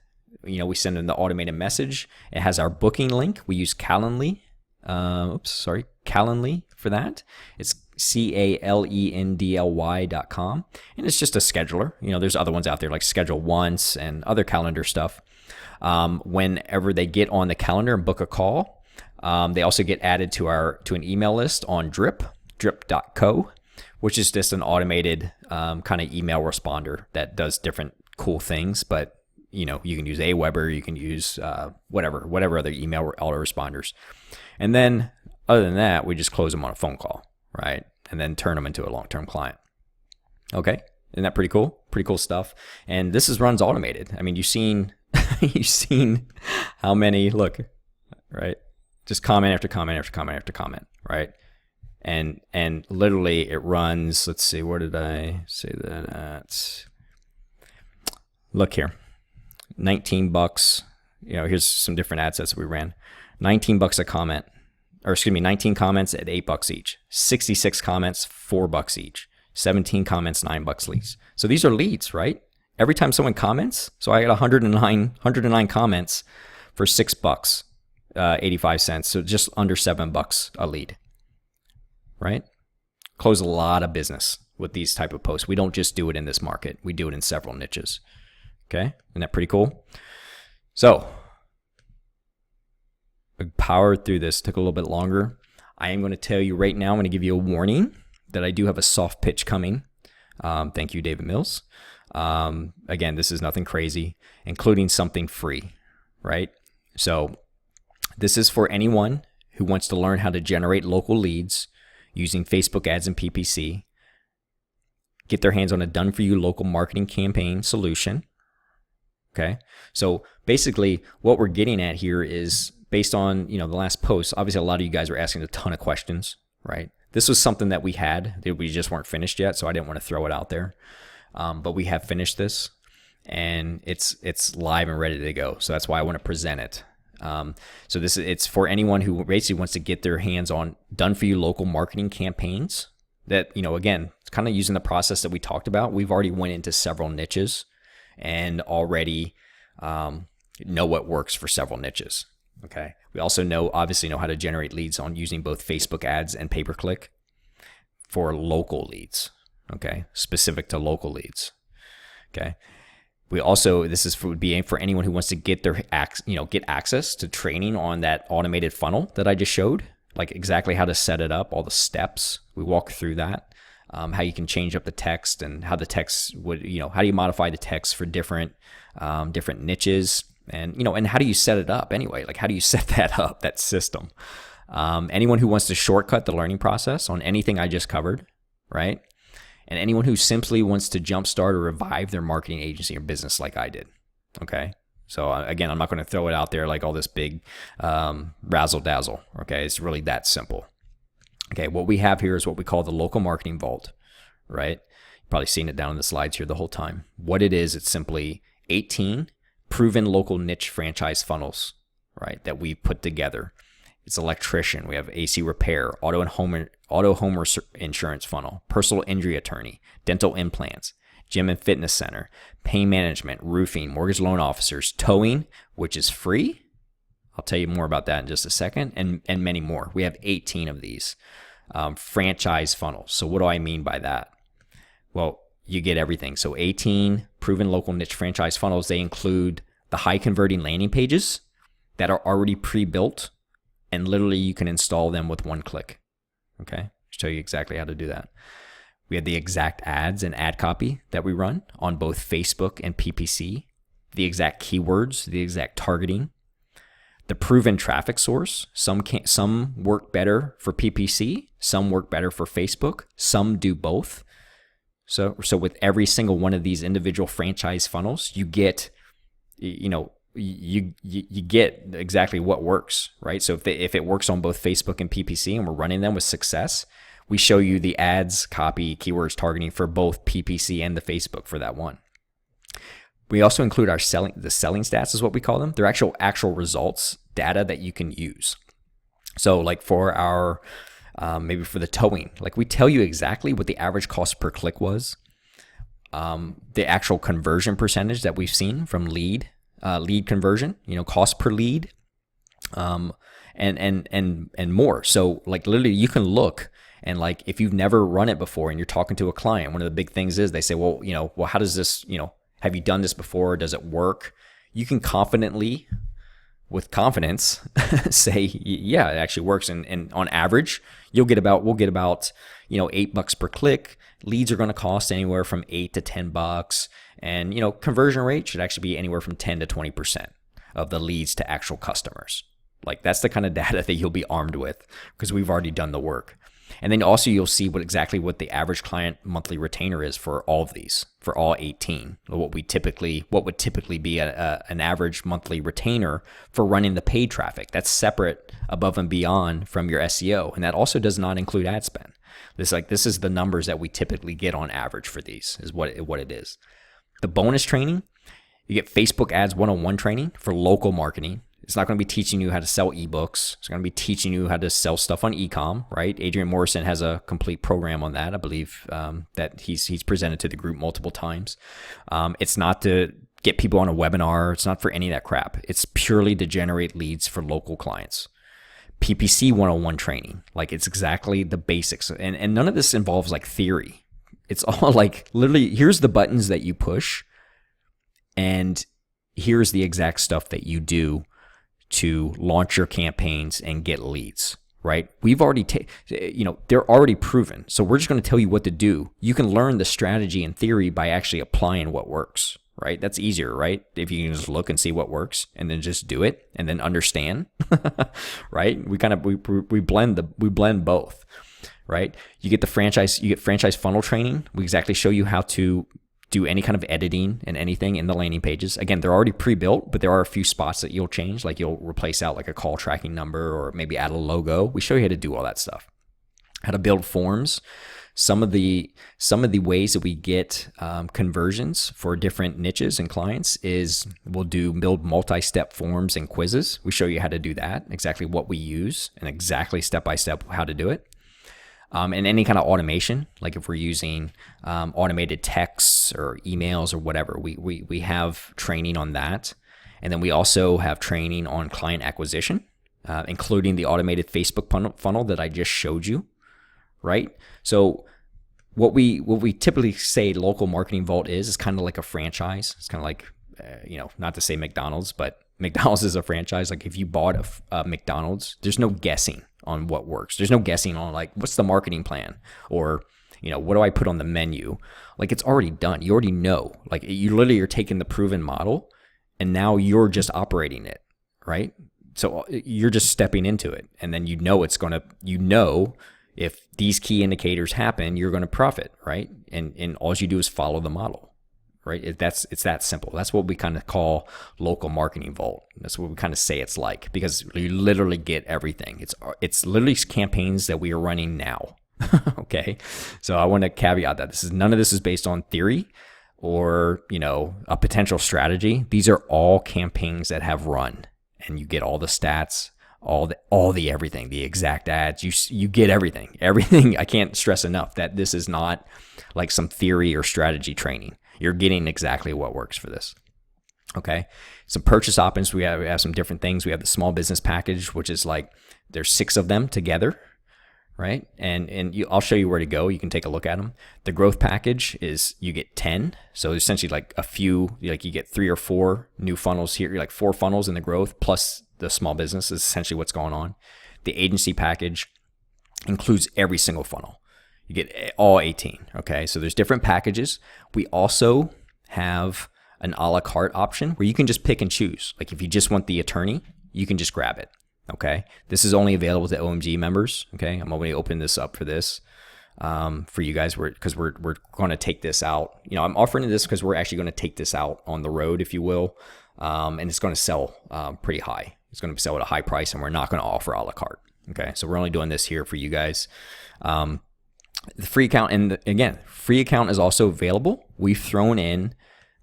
we send them the automated message. It has our booking link. We use Calendly. Calendly for that. It's calendly.com. And it's just a scheduler. There's other ones out there like Schedule Once and other calendar stuff. Whenever they get on the calendar and book a call, they also get added to an email list on drip.co, which is just an automated kind of email responder that does different cool things. But you can use Aweber, you can use whatever other email autoresponders. And then other than that, we just close them on a phone call, right? And then turn them into a long-term client. Okay, isn't that pretty cool? Pretty cool stuff. And this runs automated. I mean, you've seen how many, look, right? Just comment after comment after comment after comment, right? And literally it runs, let's see, where did I say that at? Look here, $19. Here's some different ad sets we ran. $19 a comment, 19 comments at $8 each. 66 comments, $4 each. 17 comments, $9 leads. So these are leads, right? Every time someone comments, so I got 109 comments for $6, 85 cents. So just under $7 a lead, right? Close a lot of business with these type of posts. We don't just do it in this market. We do it in several niches. Okay, isn't that pretty cool? So I powered through this, took a little bit longer. I am going to tell you right now, I'm going to give you a warning that I do have a soft pitch coming. Thank you, David Mills. Again, this is nothing crazy, including something free, right? So this is for anyone who wants to learn how to generate local leads using Facebook ads and PPC, get their hands on a done-for-you local marketing campaign solution. Okay, so basically what we're getting at here is based on the last post. Obviously, a lot of you guys were asking a ton of questions, right? This was something that we just weren't finished yet, so I didn't want to throw it out there. But we have finished this, and it's live and ready to go. So that's why I want to present it. So it's for anyone who basically wants to get their hands on done-for-you local marketing campaigns. That again, it's kind of using the process that we talked about. We've already went into several niches, and already know what works for several niches. Okay. We also obviously know how to generate leads on using both Facebook ads and pay-per-click for local leads. Okay. Specific to local leads. Okay. We also, would be for anyone who wants to get get access to training on that automated funnel that I just showed, like exactly how to set it up, all the steps. We walk through that. how you can change up the text and how the text would, how do you modify the text for different niches, and and how do you set it up anyway? Like, how do you set that up, that system? Anyone who wants to shortcut the learning process on anything I just covered, right? And anyone who simply wants to jumpstart or revive their marketing agency or business like I did, okay? So again, I'm not going to throw it out there like all this big razzle dazzle, okay? It's really that simple. Okay, what we have here is what we call the local marketing vault, right? You've probably seen it down in the slides here the whole time. What it is, it's simply 18 proven local niche franchise funnels, right, that we put together. It's electrician, we have AC repair, auto home insurance funnel, personal injury attorney, dental implants, gym and fitness center, pain management, roofing, mortgage loan officers, towing, which is free. I'll tell you more about that in just a second, and many more. We have 18 of these franchise funnels. So what do I mean by that? Well, you get everything. So 18 proven local niche franchise funnels. They include the high converting landing pages that are already pre-built, and literally you can install them with one click. Okay, I'll show you exactly how to do that. We have the exact ads and ad copy that we run on both Facebook and PPC, the exact keywords, the exact targeting, the proven traffic source. Some work better for PPC, some work better for Facebook, some do both. So with every single one of these individual franchise funnels, you get, you get exactly what works, right? So if it works on both Facebook and PPC and we're running them with success, we show you the ads, copy, keywords, targeting for both PPC and the Facebook for that one. We also include the selling stats is what we call them. They're actual results, data that you can use. So like for our, maybe for the towing, like we tell you exactly what the average cost per click was, the actual conversion percentage that we've seen from lead conversion, cost per lead, and more. So like literally you can look, and like if you've never run it before and you're talking to a client, one of the big things is they say, well, how does this, have you done this before? Does it work? You can confidently, with confidence, say, yeah, it actually works. And on average, we'll get about, $8 per click. Leads are going to cost anywhere from $8 to $10. And, conversion rate should actually be anywhere from 10 to 20% of the leads to actual customers. Like that's the kind of data that you'll be armed with because we've already done the work. And then also you'll see what the average client monthly retainer is for all of these, for all 18. What would typically be an average monthly retainer for running the paid traffic. That's separate above and beyond from your SEO, and that also does not include ad spend. This is the numbers that we typically get on average for these. Is what it is. The bonus training, you get Facebook Ads 101 training for local marketing. It's not going to be teaching you how to sell ebooks. It's going to be teaching you how to sell stuff on e-com, right? Adrian Morrison has a complete program on that. I believe that he's presented to the group multiple times. It's not to get people on a webinar. It's not for any of that crap. It's purely to generate leads for local clients. PPC 101 training, like it's exactly the basics. And none of this involves like theory. It's all like literally here's the buttons that you push and here's the exact stuff that you do to launch your campaigns and get leads, right? We've already, they're already proven. So we're just going to tell you what to do. You can learn the strategy and theory by actually applying what works, right? That's easier, right? If you can just look and see what works and then just do it and then understand, right? We blend both, right? You get franchise funnel training. We exactly show you how to do any kind of editing and anything in the landing pages. Again, they're already pre-built, but there are a few spots that you'll change, like you'll replace out like a call tracking number or maybe add a logo. We show you how to do all that stuff. How to build forms. Some of the ways that we get conversions for different niches and clients is we'll build multi-step forms and quizzes. We show you how to do that, exactly what we use and exactly step-by-step how to do it. And any kind of automation, like if we're using automated texts or emails or whatever, we have training on that. And then we also have training on client acquisition, including the automated Facebook funnel that I just showed you, right? So what we typically say local marketing vault is kind of like a franchise. It's kind of like, not to say McDonald's, but McDonald's is a franchise. Like if you bought a McDonald's, there's no guessing on what works. There's no guessing on like, what's the marketing plan? Or what do I put on the menu? Like, it's already done. You already know. Like, you literally are taking the proven model and now you're just operating it, right? So you're just stepping into it, and then it's going to, if these key indicators happen, you're going to profit, right? And all you do is follow the model, right? It's that simple. That's what we kind of call local marketing vault. That's what we kind of say it's like, because you literally get everything. It's literally campaigns that we are running now. Okay. So I want to caveat that none of this is based on theory or, a potential strategy. These are all campaigns that have run, and you get all the stats, all the everything, the exact ads. You get everything. I can't stress enough that this is not like some theory or strategy training. You're getting exactly what works for this. Okay. Some purchase options. We have some different things. We have the small business package, which is like, there's 6 of them together, right? And I'll show you where to go. You can take a look at them. The growth package is you get 10. So essentially like a few, like you get 3 or 4 new funnels here. You're like 4 funnels in the growth plus the small business is essentially what's going on. The agency package includes every single funnel. You get all 18. Okay. So there's different packages. We also have an a la carte option where you can just pick and choose. Like if you just want the attorney, you can just grab it. Okay. This is only available to OMG members. Okay. I'm going to open this up for this, for you guys, because we're going to take this out. I'm offering this because we're actually going to take this out on the road, if you will. And it's going to sell, pretty high. It's going to sell at a high price, and we're not going to offer a la carte. Okay. So we're only doing this here for you guys. The free account, and again, free account is also available. We've thrown in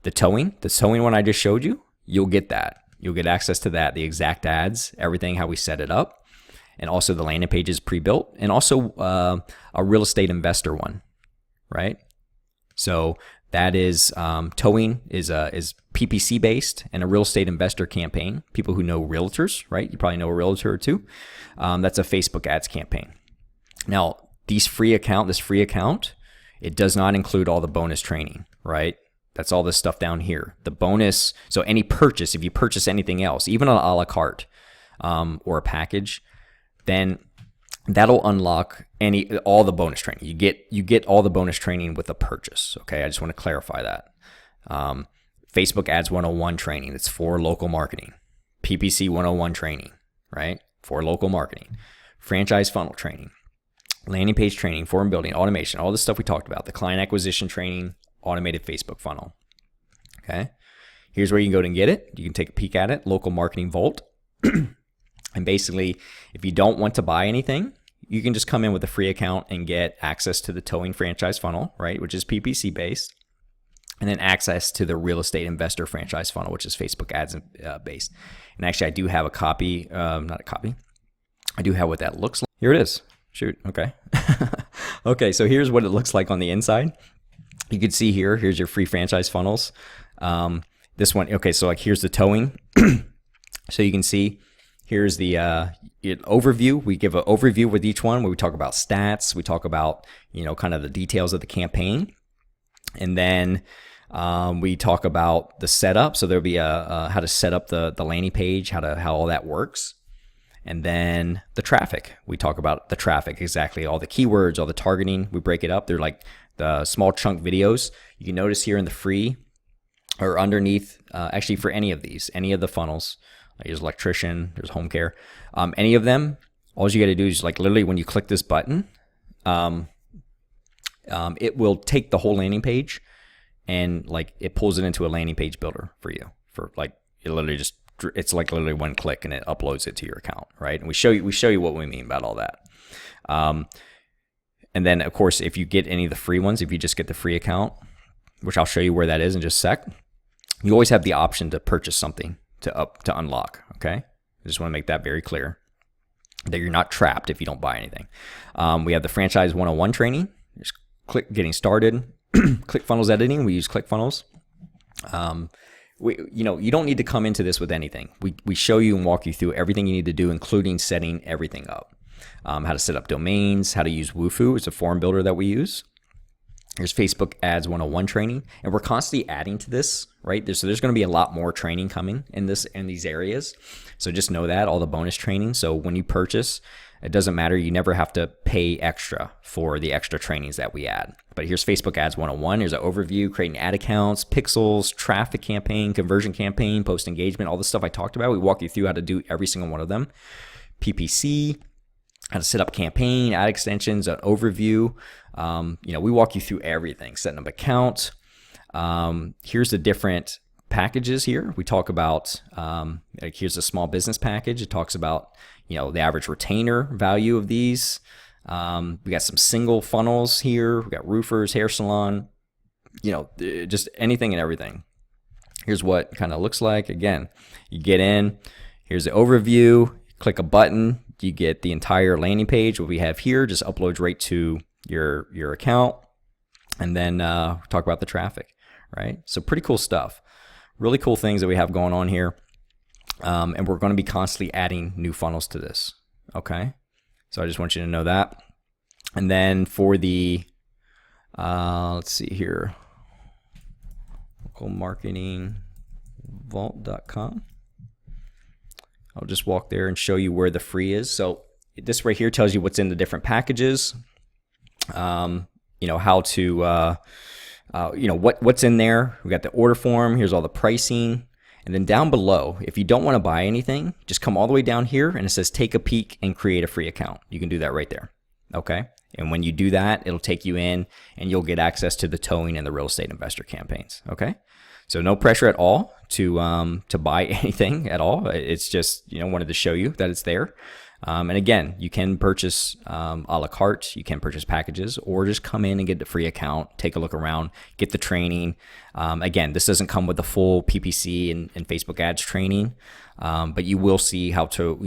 the towing one I just showed you. You'll get that. You'll get access to that, the exact ads, everything, how we set it up, and also the landing page is pre-built, and also a real estate investor one, right? So that is towing is PPC based, and a real estate investor campaign. People who know realtors, right? You probably know a realtor or two. That's a Facebook ads campaign. Now, this free account, it does not include all the bonus training, right? That's all this stuff down here. The bonus, so any purchase, if you purchase anything else, even an a la carte or a package, then that'll unlock all the bonus training. You get all the bonus training with a purchase. Okay, I just want to clarify that. Facebook Ads 101 training, it's for local marketing. PPC 101 training, right? For local marketing. Franchise funnel training. Landing page training, form building, automation, all the stuff we talked about. The client acquisition training, automated Facebook funnel. Okay. Here's where you can go and get it. You can take a peek at it, Local Marketing Vault. And basically, if you don't want to buy anything, you can just come in with a free account and get access to the towing franchise funnel, right, which is PPC based, and then access to the real estate investor franchise funnel, which is Facebook ads based. And actually, I do have a copy, not a copy. I do have what that looks like. Here it is. Shoot. Okay. Okay. So here's what it looks like on the inside. You can see here's your free franchise funnels. This one. Okay. So like here's the towing. So you can see here's the overview. We give an overview with each one where we talk about stats. We talk about, kind of the details of the campaign. And then we talk about the setup. So there'll be how to set up the landing page, how all that works. And then the traffic. We talk about the traffic, exactly all the keywords, all the targeting. We break it up. They're like the small chunk videos. You can notice here in the free or underneath, actually for any of the funnels, there's electrician, there's home care, any of them, all you got to do is like literally when you click this button, it will take the whole landing page and like it pulls it into a landing page builder for you for like, it's like literally one click and it uploads it to your account, right? And we show you what we mean about all that. And then of course, if you get any of the free ones, if you just get the free account, which I'll show you where that is in just a sec, you always have the option to purchase something to unlock. Okay. I just want to make that very clear that you're not trapped if you don't buy anything. We have the Franchise 101 training. Just click getting started. ClickFunnels editing. We use ClickFunnels. You don't need to come into this with anything. We show you and walk you through everything you need to do, including setting everything up. How to set up domains, how to use Wufoo. It's a form builder that we use. There's Facebook Ads 101 training, and we're constantly adding to this, right? So there's going to be a lot more training coming in these areas. So just know that, all the bonus training. So when you purchase, It doesn't matter. You never have to pay extra for the extra trainings that we add. But here's Facebook Ads 101. Here's an overview, creating ad accounts, pixels, traffic campaign, conversion campaign, post engagement, all the stuff I talked about. We walk you through how to do every single one of them. PPC, how to set up campaign, ad extensions, an overview. We walk you through everything, setting up accounts. Here's the different packages here. We talk about, here's a small business package. It talks about, the average retainer value of these. We got some single funnels here. We got roofers, hair salon, just anything and everything. Here's what it kind of looks like. Again, you get in, here's the overview, click a button, you get the entire landing page. What we have here just uploads right to your account, and then talk about the traffic, right? So pretty cool stuff. Really cool things that we have going on here. And we're going to be constantly adding new funnels to this. Okay. So I just want you to know that. And then for the, let's see here, local marketing vault.com. I'll just walk there and show you where the free is. So this right here tells you what's in the different packages. How to, what's in there. We got the order form. Here's all the pricing. And then down below, if you don't want to buy anything, just come all the way down here and it says take a peek and create a free account. You can do that right there. Okay. And when you do that, it'll take you in and you'll get access to the towing and the real estate investor campaigns. Okay. So no pressure at all to buy anything at all. It's just, wanted to show you that it's there. And again, you can purchase a la carte, you can purchase packages, or just come in and get the free account, take a look around, get the training. Again, this doesn't come with the full PPC and Facebook ads training, but you will see how to,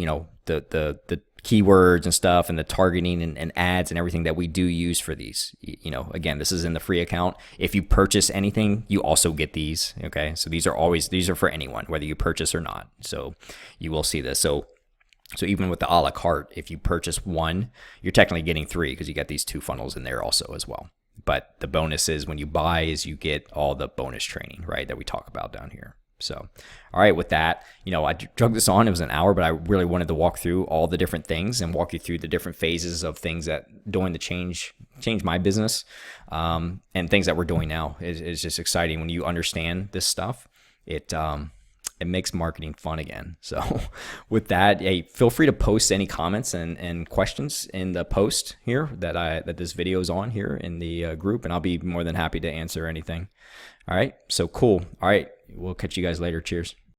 the keywords and stuff and the targeting and ads and everything that we do use for these. Again, this is in the free account. If you purchase anything, you also get these. Okay. So these are for anyone, whether you purchase or not. So you will see this. So even with the a la carte, if you purchase one, you're technically getting three because you got these two funnels in there also as well. But the bonus is when you buy is you get all the bonus training, right, that we talk about down here. So, all right, with that, I drug this on. It was an hour, but I really wanted to walk through all the different things and walk you through the different phases of things that doing the change my business, and things that we're doing now is just exciting. When you understand this stuff, it makes marketing fun again. So with that, hey, feel free to post any comments and questions in the post here that this video is on here in the group, and I'll be more than happy to answer anything. All right. So cool. All right. We'll catch you guys later. Cheers.